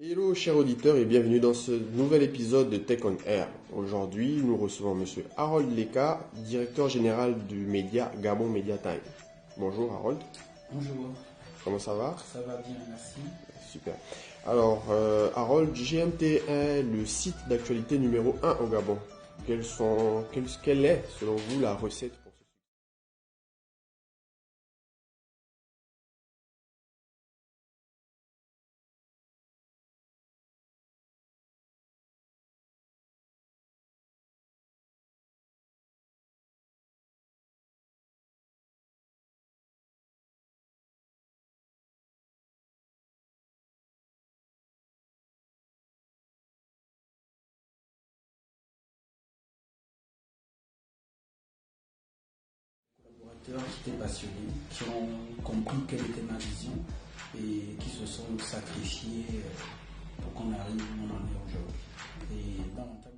Hello chers auditeurs et bienvenue dans ce nouvel épisode de Tech on Air. Aujourd'hui, nous recevons Monsieur Harold Leka, directeur général du média Gabon Media Time. Bonjour Harold. Bonjour. Comment ça va? Ça va bien, merci. Super. Alors Harold, GMT est le site d'actualité numéro 1 au Gabon. Quelle est selon vous la recette pour ce succès? Collaborateurs qui étaient passionnés, qui ont compris quelle était ma vision et qui se sont sacrifiés pour qu'on arrive où on en est aujourd'hui. Et dans mon temps,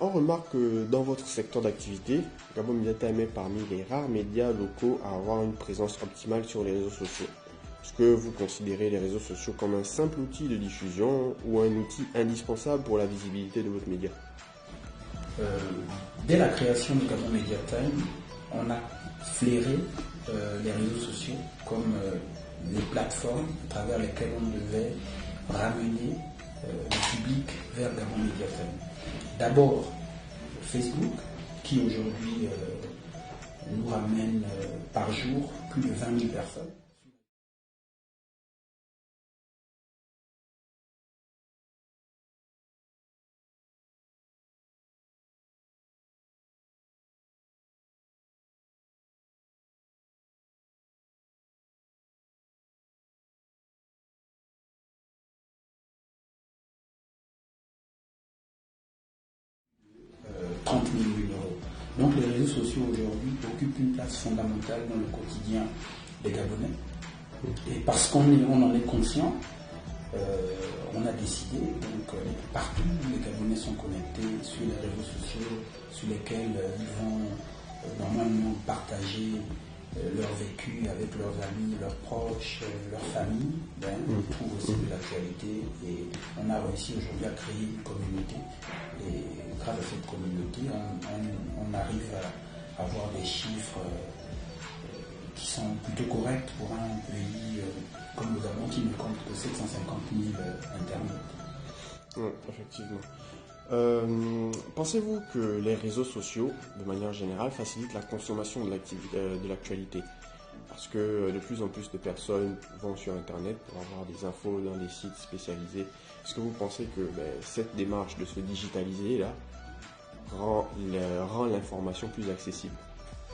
On remarque que dans votre secteur d'activité, Gabon Media Time est parmi les rares médias locaux à avoir une présence optimale sur les réseaux sociaux. Est-ce que vous considérez les réseaux sociaux comme un simple outil de diffusion ou un outil indispensable pour la visibilité de votre média? euh, dès la création du Gabon Media Time, on a flairé les réseaux sociaux comme les plateformes à travers lesquelles on devait ramener le public vers Gabon Media Time. D'abord, Facebook, qui aujourd'hui nous ramène par jour plus de 20 000 personnes. 30 millions d'euros. Donc les réseaux sociaux aujourd'hui occupent une place fondamentale dans le quotidien des Gabonais. Et parce qu'on en est conscient, on a décidé, donc partout les Gabonais sont connectés sur les réseaux sociaux sur lesquels ils vont normalement partager leur vécu avec leurs amis, leurs proches, leurs familles. On trouve aussi de l'actualité et on a réussi aujourd'hui à créer une communauté. Et grâce à cette communauté, on arrive à avoir des chiffres qui sont plutôt corrects pour un pays comme le Gabon qui ne compte que 750 000 internautes. Oui, effectivement. Pensez-vous que les réseaux sociaux, de manière générale, facilitent la consommation de l'actualité? Parce que de plus en plus de personnes vont sur Internet pour avoir des infos dans des sites spécialisés. Est-ce que vous pensez que cette démarche de se digitaliser là rend l'information plus accessible?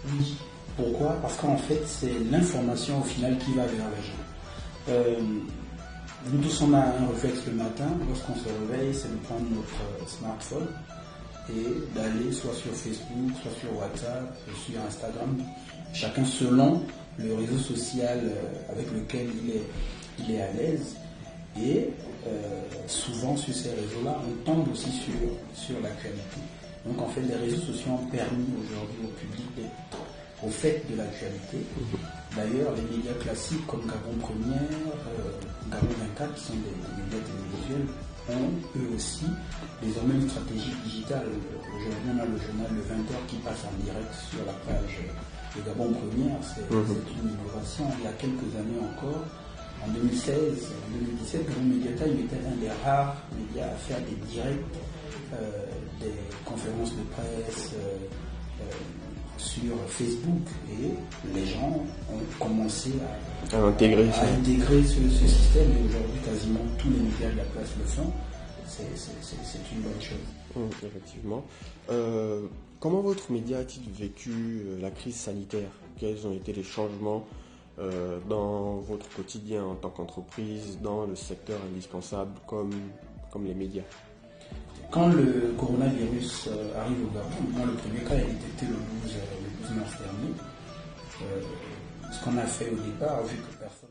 Oui. Pourquoi? Parce qu'en fait, c'est l'information au final qui va vers les gens. Nous tous, on a un réflexe le matin, lorsqu'on se réveille, c'est de prendre notre smartphone et d'aller soit sur Facebook, soit sur WhatsApp, sur Instagram, chacun selon le réseau social avec lequel il est à l'aise. Et souvent sur ces réseaux-là, on tombe aussi sur l'actualité. Donc en fait, les réseaux sociaux ont permis aujourd'hui au public d'être au fait de l'actualité. D'ailleurs, les médias classiques comme Gabon Première, Gabon 24, qui sont des médias télévisuels, ont eux aussi désormais une stratégie digitale. Aujourd'hui, on a le journal Le 20h qui passe en direct sur la page de Gabon Première. C'est une innovation. Il y a quelques années encore, en 2016, en 2017, Gabon Media Time était un des rares médias à faire des directs, des conférences de presse, sur Facebook, et les gens ont commencé à intégrer ce système, et aujourd'hui quasiment tous les médias de la place le font. C'est une bonne chose. Effectivement. Comment votre média a-t-il vécu la crise sanitaire? Quels ont été les changements dans votre quotidien en tant qu'entreprise, dans le secteur indispensable comme les médias? Quand le coronavirus arrive au Gabon, moi le premier cas est détecté le 12 mars dernier. Ce qu'on a fait au départ, vu que personne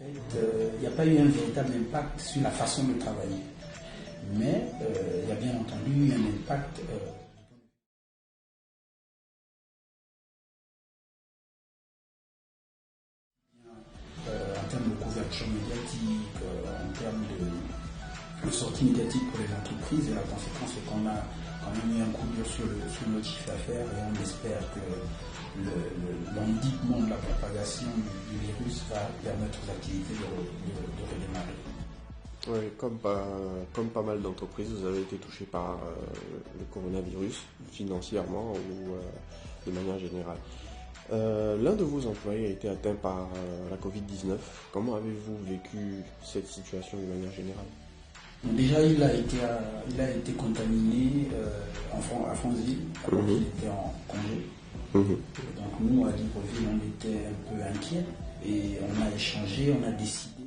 il n'y a pas eu un véritable impact sur la façon de travailler. Mais il y a bien entendu un impact en termes de couverture médiatique, en termes de sortie médiatique pour les entreprises. Et la conséquence, c'est qu'on a quand même mis un coup dur sur notre chiffre d'affaires et on espère que l'endiguement de la propagation du virus va permettre aux activités de redémarrer. Oui, comme pas mal d'entreprises, vous avez été touché par le coronavirus, financièrement ou de manière générale. L'un de vos employés a été atteint par la Covid-19. Comment avez-vous vécu cette situation de manière générale? Donc déjà, il a été contaminé à Fontville, alors qu'il était en congé. Donc nous, à Libreville, on était un peu inquiets et on a échangé, on a décidé.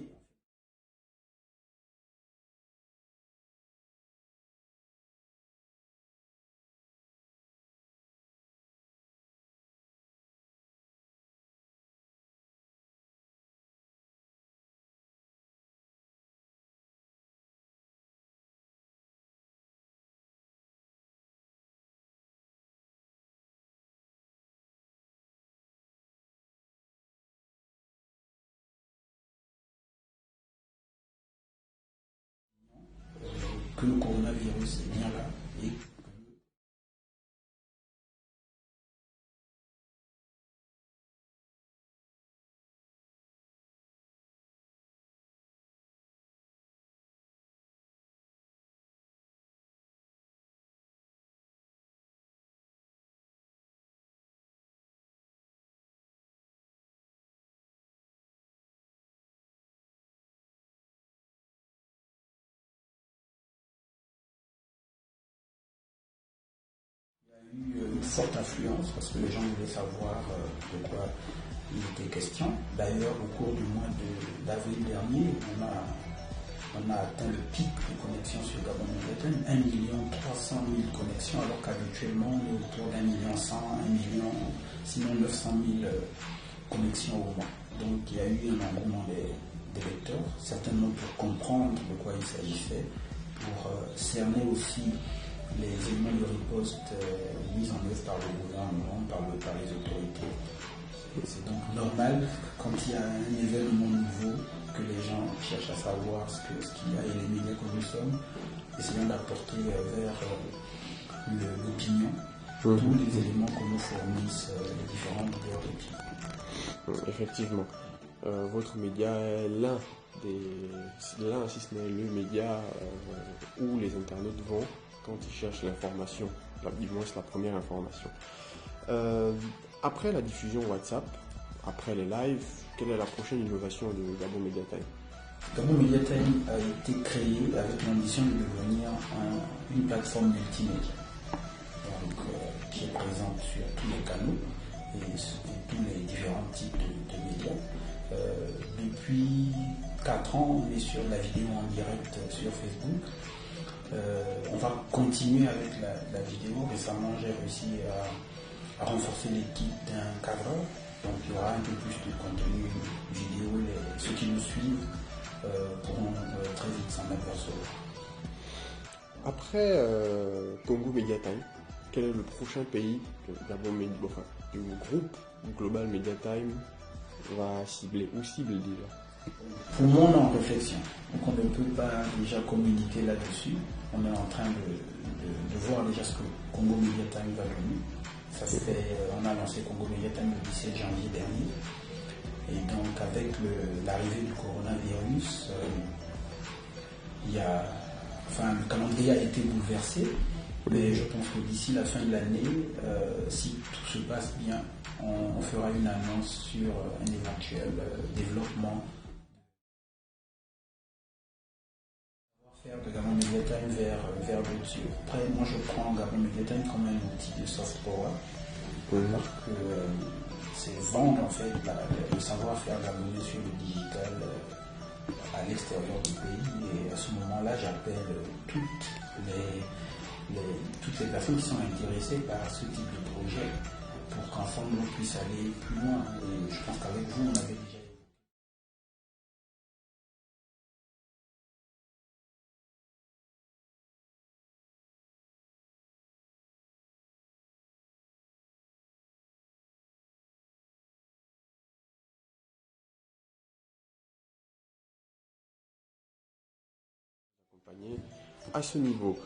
Que le coronavirus est bien là et il y a eu une forte influence parce que les gens voulaient savoir de quoi il était question. D'ailleurs, au cours du mois d'avril dernier, on a atteint le pic de connexions sur Gabon Médiatime, 1 300 000 connexions, alors qu'habituellement on est autour d'1 100 000, 1 million, sinon 900 000 connexions au mois. Donc il y a eu un engouement des lecteurs, certainement pour comprendre de quoi il s'agissait, pour cerner aussi les éléments de riposte mis en œuvre par le gouvernement, par les autorités. C'est donc normal, quand il y a un événement nouveau, que les gens cherchent à savoir ce qu'il y a et les médias que nous sommes, essayant d'apporter vers l'opinion tous les éléments que nous fournissent les différents leaders d'opinion. Effectivement, votre média est l'un, si ce n'est le média où les internautes vont quand ils cherchent l'information, du moins c'est la première information. Après la diffusion WhatsApp, après les lives, quelle est la prochaine innovation de Gabon Mediatime? Gabon Mediatime a été créé avec l'ambition de devenir une plateforme multimédia, donc, qui est présente sur tous les canaux et tous les différents types de médias. Depuis 4 ans, on est sur la vidéo en direct sur Facebook. On va continuer avec la vidéo. Récemment, j'ai réussi à renforcer l'équipe d'un cadreur. Donc il y aura un peu plus de contenu vidéo. Ceux qui nous suivent pourront très vite s'en apercevoir. Après Congo Mediatime, quel est le prochain pays que le groupe Global Mediatime va cibler ou cible déjà? Pour moi, on est en réflexion. Donc on ne peut pas déjà communiquer là-dessus. On est en train de voir déjà ce que Congo Media Time va donner. Ça se fait, on a lancé Congo Media Time le 17 janvier dernier. Et donc avec l'arrivée du coronavirus, le calendrier a été bouleversé. Mais je pense que d'ici la fin de l'année, si tout se passe bien, on fera une annonce sur un éventuel développement. Faire de Gabon Media Time vers l'outil. Après, moi je prends Gabon Media Time comme un outil de soft power. Parce que c'est vendre en fait le savoir-faire gabonais sur le digital à l'extérieur du pays. Et à ce moment-là, j'appelle toutes les personnes qui sont intéressées par ce type de projet pour qu'ensemble on puisse aller plus loin. Et je pense qu'avec vous, on avait déjà accompagné à ce niveau.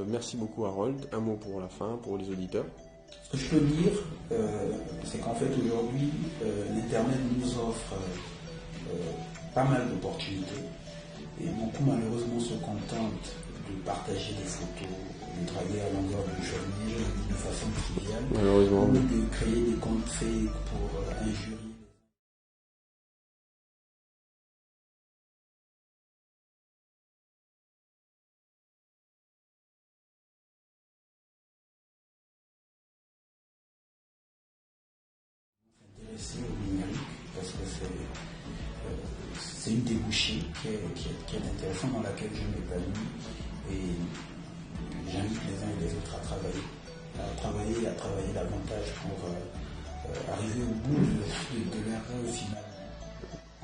Merci beaucoup Harold. Un mot pour la fin, pour les auditeurs. Ce que je peux dire, c'est qu'en fait aujourd'hui, l'Internet nous offre pas mal d'opportunités et beaucoup malheureusement se contentent de partager des photos, de travailler à longueur de journée d'une façon triviale, Malheureusement. ou de créer des comptes fake pour injurier. S'intéresser au numérique parce que c'est une débouchée qui est intéressante dans laquelle je m'épanouis et j'invite les uns et les autres à travailler davantage pour arriver au bout de leur rêve final.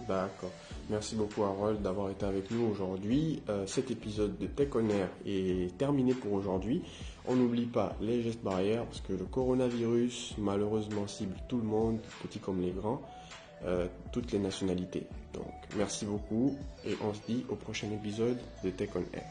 D'accord. Merci beaucoup Harold d'avoir été avec nous aujourd'hui. Cet épisode de Tech on Air est terminé pour aujourd'hui. On n'oublie pas les gestes barrières parce que le coronavirus malheureusement cible tout le monde, petits comme les grands, toutes les nationalités. Donc merci beaucoup et on se dit au prochain épisode de Tech on Air.